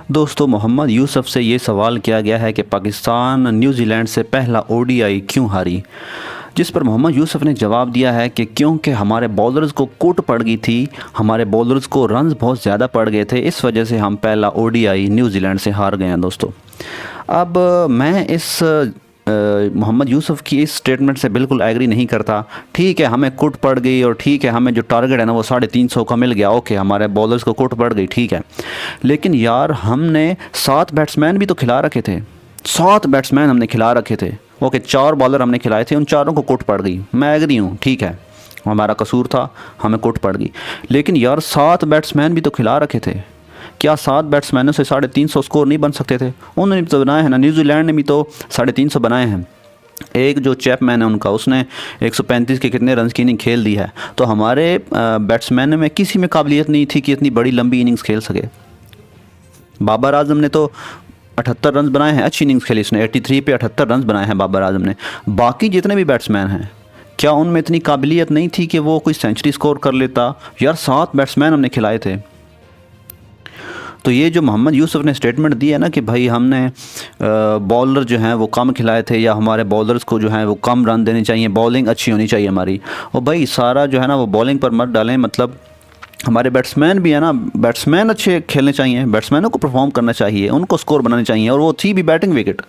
दोस्तों, मोहम्मद यूसुफ से ये सवाल किया गया है कि पाकिस्तान न्यूजीलैंड से पहला ओडीआई क्यों हारी, जिस पर मोहम्मद यूसुफ ने जवाब दिया है कि क्योंकि हमारे बॉलर्स को कुट पड़ गई थी, हमारे बॉलर्स को रन्स बहुत ज़्यादा पड़ गए थे, इस वजह से हम पहला ओडीआई न्यूजीलैंड से हार गए हैं। दोस्तों, अब मैं इस मोहम्मद यूसुफ की इस स्टेटमेंट से बिल्कुल एग्री नहीं करता। ठीक है, हमें कुट पड़ गई और ठीक है, हमें जो टारगेट है ना वो 350 का मिल गया। ओके, हमारे बॉलर्स को कुट पड़ गई, ठीक है, लेकिन यार हमने 7 बैट्समैन भी तो खिला रखे थे। 7 बैट्समैन हमने खिला रखे थे। ओके, 4 बॉलर हमने खिलाए थे, उन चारों को कुट पड़ गई। मैं एग्री हूँ, ठीक है, हमारा कसूर था, हमें कुट पड़ गई, लेकिन यार 7 बैट्समैन भी तो खिला रखे थे। क्या 7 बैट्समैनों से 350 स्कोर नहीं बन सकते थे? उन्होंने तो बनाए हैं ना, न्यूजीलैंड ने भी तो 350 बनाए हैं। एक जो चैपमैन है उनका, उसने 135 के कितने रन की इनिंग खेल दी है। तो हमारे बैट्समैन में किसी में काबिलियत नहीं थी कि इतनी बड़ी लंबी इनिंग्स खेल सके। बाबर आजम ने तो 78 रन बनाए हैं, अच्छी इनिंग्स खेली उसने, 83 पे 78 रन बनाए हैं बाबर आजम ने। बाकी जितने भी बैट्समैन हैं, क्या उनमें इतनी काबिलियत नहीं थी कि वो कोई सेंचुरी स्कोर कर लेता? यार 7 बैट्समैन हमने खिलाए थे। तो ये जो मोहम्मद यूसुफ ने स्टेटमेंट दी है ना कि भाई हमने बॉलर जो हैं वो कम खिलाए थे, या हमारे बॉलर्स को जो है वो कम रन देने चाहिए, बॉलिंग अच्छी होनी चाहिए हमारी, और भाई सारा जो है ना वो बॉलिंग पर मत डालें। मतलब हमारे बैट्समैन भी है ना, बैट्समैन अच्छे खेलने चाहिए, बैट्समैनों को परफॉर्म करना चाहिए, उनको स्कोर बनाने चाहिए, और वो थी भी बैटिंग विकेट।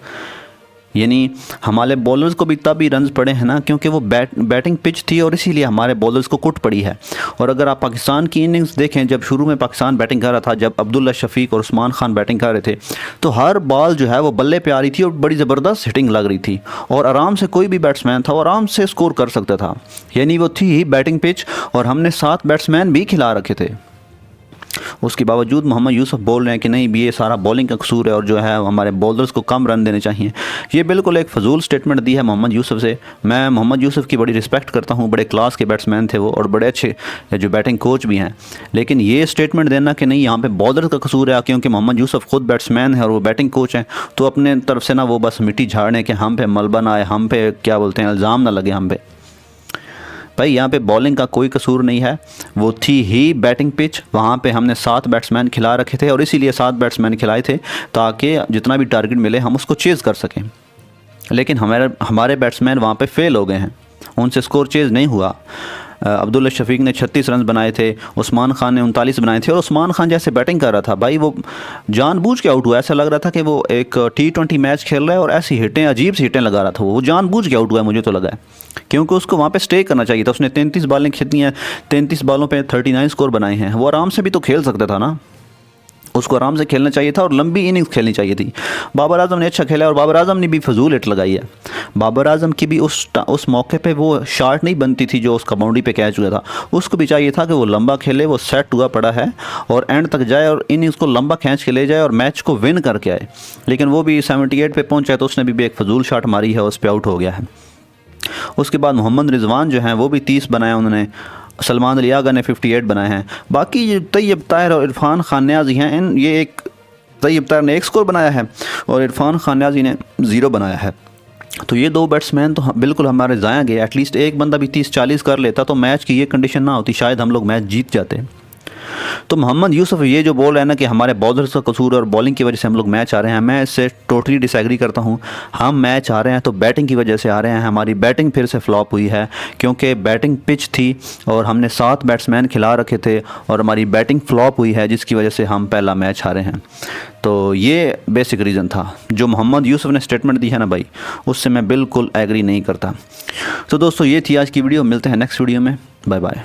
यानी हमारे बॉलर्स को भी तब ही रन्स पड़े हैं ना क्योंकि वो बैटिंग पिच थी, और इसीलिए हमारे बॉलर्स को कुट पड़ी है। और अगर आप पाकिस्तान की इनिंग्स देखें, जब शुरू में पाकिस्तान बैटिंग कर रहा था, जब अब्दुल्ला शफीक और उस्मान खान बैटिंग कर रहे थे, तो हर बॉल जो है वो बल्ले पे आ रही थी और बड़ी ज़बरदस्त हिटिंग लग रही थी, और आराम से कोई भी बैट्समैन था वो आराम से स्कोर कर सकता था। यानी वो थी ही बैटिंग पिच, और हमने 7 बैट्समैन भी खिला रखे थे। उसके बावजूद मोहम्मद यूसुफ बोल रहे हैं कि नहीं, ये सारा बॉलिंग का कसूर है, और जो है हमारे बॉलर्स को कम रन देने चाहिए। ये बिल्कुल एक फजूल स्टेटमेंट दी है मोहम्मद यूसुफ से। मैं मोहम्मद यूसुफ की बड़ी रिस्पेक्ट करता हूँ, बड़े क्लास के बैट्समैन थे वो, और बड़े अच्छे जो बैटिंग कोच भी हैं, लेकिन ये स्टेटमेंट देना कि नहीं यहाँ पर बॉलर का कसूर है क्योंकि मोहम्मद यूसुफ खुद बैट्समैन है और वो बैटिंग कोच हैं, तो अपने तरफ से ना वो बस मिट्टी झाड़ने के हम पे मलबा ना आए, हम पे क्या बोलते हैं, इल्ज़ाम ना लगे हम पे। भाई यहाँ पे बॉलिंग का कोई कसूर नहीं है, वो थी ही बैटिंग पिच। वहाँ पे हमने 7 बैट्समैन खिला रखे थे, और इसीलिए 7 बैट्समैन खिलाए थे ताकि जितना भी टारगेट मिले हम उसको चेज़ कर सकें। लेकिन हमारे बैट्समैन वहाँ पे फेल हो गए हैं, उनसे स्कोर चेज़ नहीं हुआ। अब्दुल्ला शफीक ने 36 रन बनाए थे, उस्मान खान ने 39 बनाए थे, और उस्मान खान जैसे बैटिंग कर रहा था भाई, वो जानबूझ के आउट हुआ। ऐसा लग रहा था कि वो एक T20 मैच खेल रहा है, और ऐसी हिटें, अजीब सी हिटें लगा रहा था वो जानबूझ के आउट हुआ है, मुझे तो लगा है, क्योंकि उसको वहाँ पे स्टे करना चाहिए था। उसने 33 बॉलें खेली हैं, 33 बॉलों पे 39 स्कोर बनाए हैं। वो आराम से भी तो खेल सकता था ना, उसको आराम से खेलना चाहिए था और लंबी इनिंग्स खेलनी चाहिए थी। बाबर आजम ने अच्छा खेला, और बाबर आजम ने भी फजूल हिट लगाई है। बाबर आजम की भी उस मौके पे वो शॉट नहीं बनती थी जो उसका बाउंड्री पे कैच हुआ था। उसको भी चाहिए था कि वो लंबा खेले, वो सेट हुआ पड़ा है, और एंड तक जाए और इनिंग्स को लंबा खींच के ले जाए और मैच को विन करके आए। लेकिन वो भी 78 पे पहुँचा, तो उसने भी एक फजूल शॉट मारी है, उस पर आउट हो गया है। उसके बाद मोहम्मद रिजवान जो हैं वो भी 30 बनाए उन्होंने, सलमान अली आगा ने 58 बनाए हैं। बाकी तैयब ताहिर और इरफान खान न्याज़ी हैं, ये एक तैयब ताहिर ने 1 स्कोर बनाया है और इरफान खान न्याज़ी ने 0 बनाया है। तो ये 2 बैट्समैन तो बिल्कुल हमारे ज़ाया गए। एटलीस्ट एक बंदा भी 30-40 कर लेता तो मैच की ये कंडीशन ना होती, शायद हम लोग मैच जीत जाते। तो मोहम्मद यूसुफ ये जो बोल रहे हैं ना कि हमारे बॉलर्स का कसूर और बॉलिंग की वजह से हम लोग मैच आ रहे हैं, मैं इससे टोटली डिसएग्री करता हूँ। हम मैच आ रहे हैं तो बैटिंग की वजह से आ रहे हैं। हमारी बैटिंग फिर से फ्लॉप हुई है क्योंकि बैटिंग पिच थी और हमने 7 बैट्समैन खिला रखे थे, और हमारी बैटिंग फ्लॉप हुई है जिसकी वजह से हम पहला मैच हारे हैं। तो ये बेसिक रीज़न था। जो मोहम्मद यूसुफ ने स्टेटमेंट दी है ना भाई, उससे मैं बिल्कुल एग्री नहीं करता। तो दोस्तों, ये थी आज की वीडियो। मिलते हैं नेक्स्ट वीडियो में। Bye bye.